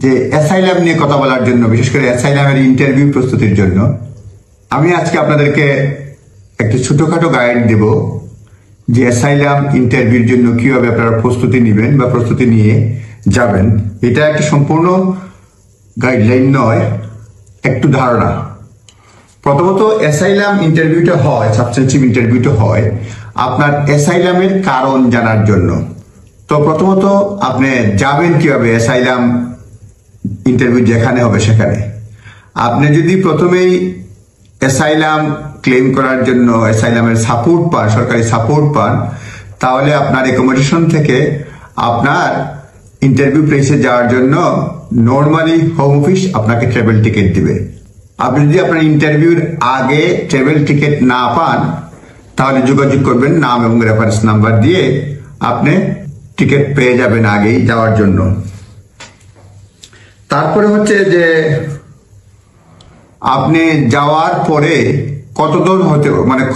যে অ্যাসাইলাম নিয়ে কথা বলার জন্য, বিশেষ করে অ্যাসাইলামের ইন্টারভিউ প্রস্তুতির জন্য আমি আজকে আপনাদেরকে একটা ছোটখাটো গাইড দেব যে অ্যাসাইলাম ইন্টারভিউর জন্য কিভাবে আপনারা প্রস্তুতি নেবেন বা প্রস্তুতি নিয়ে যাবেন। এটা একটা সম্পূর্ণ গাইডলাইন নয়, একটু ধারণা। প্রথমত অ্যাসাইলাম ইন্টারভিউটা হয়, সাবস্টেন্সিভ ইন্টারভিউটা হয় আপনার অ্যাসাইলামের কারণ জানার জন্য। তো প্রথমত আপনি যাবেন কিভাবে অ্যাসাইলাম ইন্টারভিউ যেখানে হবে সেখানে। আপনি যদি প্রথমেই অ্যাসাইলাম ক্লেম করার জন্য অ্যাসাইলামের সাপোর্ট পান, সরকারি সাপোর্ট পান, তাহলে আপনার অ্যাকোমোডেশন থেকে আপনার ইন্টারভিউ প্লেসে যাওয়ার জন্য নর্মালি হোম অফিস আপনাকে ট্রাভেল টিকিট দিবে। আপনি যদি আপনার ইন্টারভিউর আগে ট্রাভেল টিকিট না পান তাহলে যোগাযোগ করবেন, নাম এবং রেফারেন্স নাম্বার দিয়ে আপনি টিকিট পেয়ে যাবেন আগেই যাওয়ার জন্য। তারপরে হচ্ছে যে আপনি যাওয়ার পরে কতক্ষণ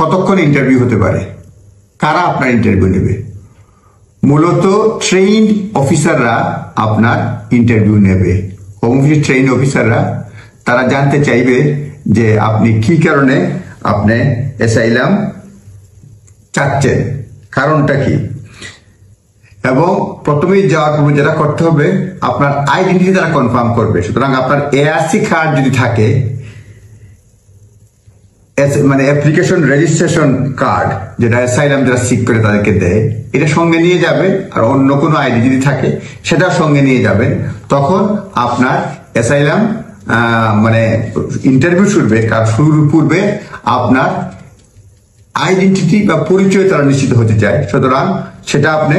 কতক্ষণ ইন্টারভিউ হতে পারে, কারা আপনার ইন্টারভিউ নেবে। মূলত ট্রেইনড অফিসাররা আপনার ইন্টারভিউ নেবে। হোম অফিসের ট্রেইন অফিসাররা তারা জানতে চাইবে যে আপনি কি কারণে আপনি অ্যাসাইলাম চাচ্ছেন, কারণটা কি। এবং প্রথমেই যাওয়ার পূর্বে যেটা করতে হবে আপনার আইডেন্টিটি তারা কনফার্ম করবে। সুতরাং আপনার এআরসি কার্ড যদি থাকে, অ্যাপ্লিকেশন রেজিস্ট্রেশন কার্ড, যেটা অ্যাসাইলাম যারা সিক করে তাদেরকে দেয়, এটা সঙ্গে নিয়ে যাবে। আর অন্য কোনো আইডি যদি থাকে সেটাও সঙ্গে নিয়ে যাবেন। তখন আপনার অ্যাসাইলাম ইন্টারভিউ শুরুর পূর্বে আপনার আইডেন্টিটি বা পরিচয় তারা নিশ্চিত হতে চায়, সুতরাং সেটা আপনি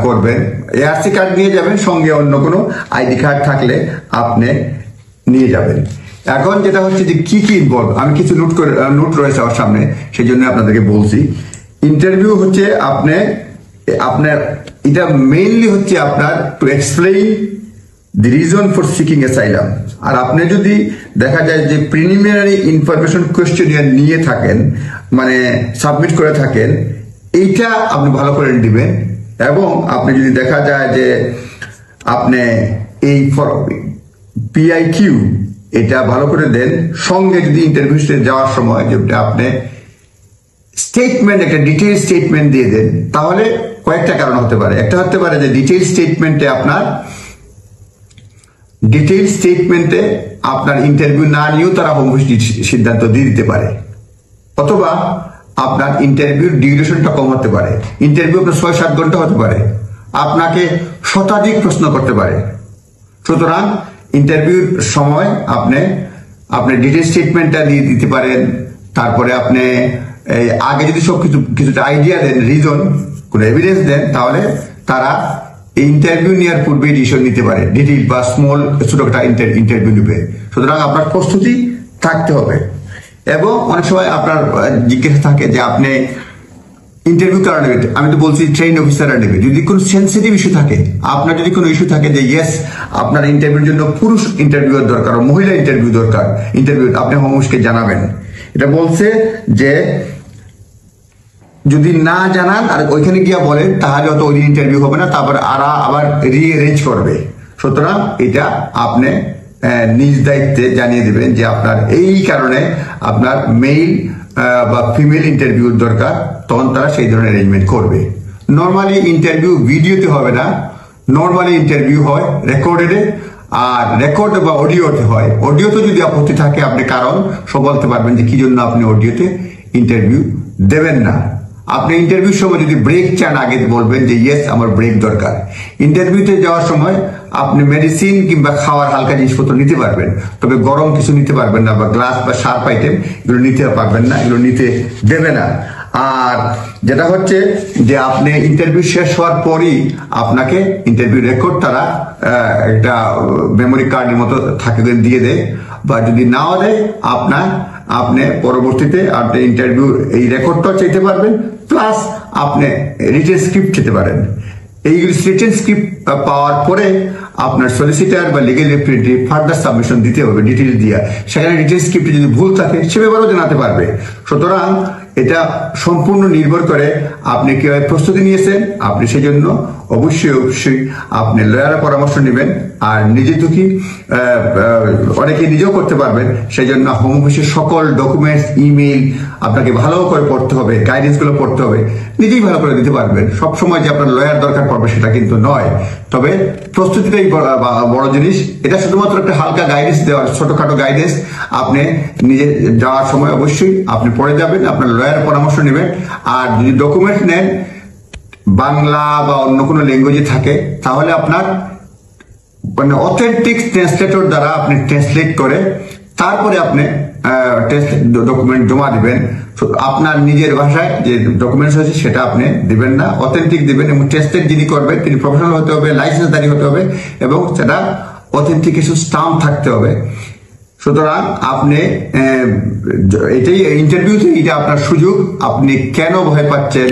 করবেন। এআরসি কার্ড নিয়ে যাবেন, সঙ্গে অন্য কোনো আইডি কার্ড থাকলে আপনি নিয়ে যাবেন। এখন যেটা হচ্ছে যে কি কি ইনভলভ, আমি কিছু নোট রয়েছে আমার সামনে, সেই জন্য আপনাদেরকে বলছি। ইন্টারভিউ হচ্ছে আপনার এটা মেইনলি হচ্ছে আপনার to explain the reason for seeking asylum. আর আপনি যদি দেখা যায় যে প্রিলিমিনারি ইনফরমেশন কোয়েশ্চেনিয়ার নিয়ে থাকেন, সাবমিট করে থাকেন, এইটা আপনি ভালো করে দিবেন। এবং আপনি যদি দেখা যায় যে আপনি এই পিআইকিউ এটা ভালো করে দেন, সঙ্গে যদি ইন্টারভিউতে যাওয়ার সময় যেটা আপনি স্টেটমেন্ট, একটা ডিটেইল স্টেটমেন্ট দিয়ে দেন, তাহলে কয়েকটা কারণ হতে পারে। একটা হতে পারে যে ডিটেইল স্টেটমেন্টে আপনার ইন্টারভিউ না নিয়েও তারা হোম অফিস সিদ্ধান্ত দিয়ে দিতে পারে। অথবা আপনার ইন্টারভিউর ডিউরেশনটা কম হতে পারে। ইন্টারভিউ আপনার 6-7 ঘন্টা হতে পারে, আপনাকে শতাধিক প্রশ্ন করতে পারে। সুতরাং ইন্টারভিউর সময় আপনি ডিটেইল স্টেটমেন্টটা দিয়ে দিতে পারেন। তারপরে আপনি আগে যদি কিছুটা আইডিয়া দেন, রিজন, কোনো এভিডেন্স দেন, তাহলে তারা ইন্টারভিউ নেওয়ার পূর্বে ডিসিশন নিতে পারে, ডিটেইল বা স্মল ছোটখাটো ইন্টারভিউ নেবে। সুতরাং আপনার প্রস্তুতি থাকতে হবে। এবং অনেক সময় আপনার জিজ্ঞাসা থাকে যে আপনি ইন্টারভিউ কারা নেবে। আমি তো বলছি ট্রেন অফিসাররা নেবে। যদি কোনো সেন্সিটিভ ইস্যু থাকে, আপনার যদি কোনো ইস্যু থাকে যে ইয়েস আপনার ইন্টারভিউর জন্য পুরুষ ইন্টারভিউর দরকার, মহিলা ইন্টারভিউ দরকার, আপনি হোম অফিসকে জানাবেন। এটা বলছে যে যদি না জানান আর ওইখানে গিয়া বলেন তাহলে অত ওই ইন্টারভিউ হবে না, তারপর আবার রিঅ্যারেঞ্জ করবে। সুতরাং এটা আপনি নিজ দায়িত্বে জানিয়ে দিবেন যে আপনার এই কারণে আপনার মেল বা ফিমেল ইন্টারভিউর দরকার, তখন তারা সেই ধরনের অ্যারেঞ্জমেন্ট করবে। নর্মালি ইন্টারভিউ ভিডিওতে হবে না, নর্মালি ইন্টারভিউ হয় রেকর্ডেডে, আর রেকর্ড বা অডিওতে হয়। অডিওতে যদি আপত্তি থাকে আপনি কারণ সব বলতে পারবেন যে কি জন্য আপনি অডিওতে ইন্টারভিউ দেবেন না। আপনি ইন্টারভিউর সময় যদি ব্রেক চান আগে বলবেন যে ইয়েস আমার ব্রেক দরকার। ইন্টারভিউতে যাওয়ার সময় আপনি মেডিসিন কিংবা খাওয়ার হালকা জিনিসপত্র নিতে পারবেন, তবে গরম কিছু নিতে পারবেন না, বা গ্লাস বা শার্প আইটেম এগুলো নিতে পারবেন না, এগুলো নিতে দেবে না। আর যেটা হচ্ছে যে আপনি ইন্টারভিউ শেষ হওয়ার পরই আপনাকে ইন্টারভিউ রেকর্ড তারা একটা মেমোরি কার্ডের মতো থাকে দিয়ে দেয়, বা যদি নাও দেয় আপনি পরবর্তীতে আপনি ইন্টারভিউ এই রেকর্ডটা চাইতে পারবেন, প্লাস আপনি রিটেন স্ক্রিপ্ট চেতে পারেন। এই রিটেন স্ক্রিপ্ট পাওয়ার পরে আপনার সলিসিটার বা লিগ্যাল রিপ্রেজেন্টেটিভ ফার্দার সাবমিশন দিতে হবে ডিটেইলস দিয়া। সেখানে রিটেন স্ক্রিপ্টে যদি ভুল থাকে সে ব্যাপারেও জানাতে পারবে। সুতরাং এটা সম্পূর্ণ নির্ভর করে আপনি কিভাবে প্রস্তুতি নিয়েছেন, আপনি সেজন্য অবশ্যই আপনি লয়ারের পরামর্শ নেবেন। আর নিজে তো কি অনেকে নিজেও করতে পারবেন, সেই জন্য হোম অফিসের সকল ডকুমেন্টস, ইমেইল আপনাকে ভালো করে পড়তে হবে, গাইডেন্স গুলো পড়তে হবে, নিজেই ভালো করে দিতে পারবেন। সবসময় যে আপনার লয়ার দরকার পড়বে সেটা কিন্তু নয়, তবে প্রস্তুতিটাই বড় জিনিস। এটা শুধুমাত্র একটা হালকা গাইডেন্স দেওয়ার, ছোটখাটো গাইডেন্স। আপনি নিজে যাওয়ার সময় অবশ্যই আপনি পড়ে যাবেন, আপনার লয়ারের পরামর্শ নেবেন। আর যদি ডকুমেন্ট নেন বাংলা বা অন্য কোনো ল্যাঙ্গুয়েজে থাকে, তাহলে আপনার মানে অথেন্টিক ট্রান্সলেটর দ্বারা আপনি ট্রান্সলেট করে তারপরে আপনি ডকুমেন্ট জমা দিবেন। আপনার নিজের ভাষায় যে ডকুমেন্টস আছে সেটা আপনি দিবেন না, অথেন্টিক দিবেন। এবং ট্রান্সলেট যিনি করবেন তিনি প্রফেশনাল হতে হবে, লাইসেন্সধারী হতে হবে, এবং সেটা অথেন্টিকেশন স্টাম্প থাকতে হবে। সুতরাং আপনি এটাই ইন্টারভিউতে, এটা আপনার সুযোগ। আপনি কেন ভয় পাচ্ছেন?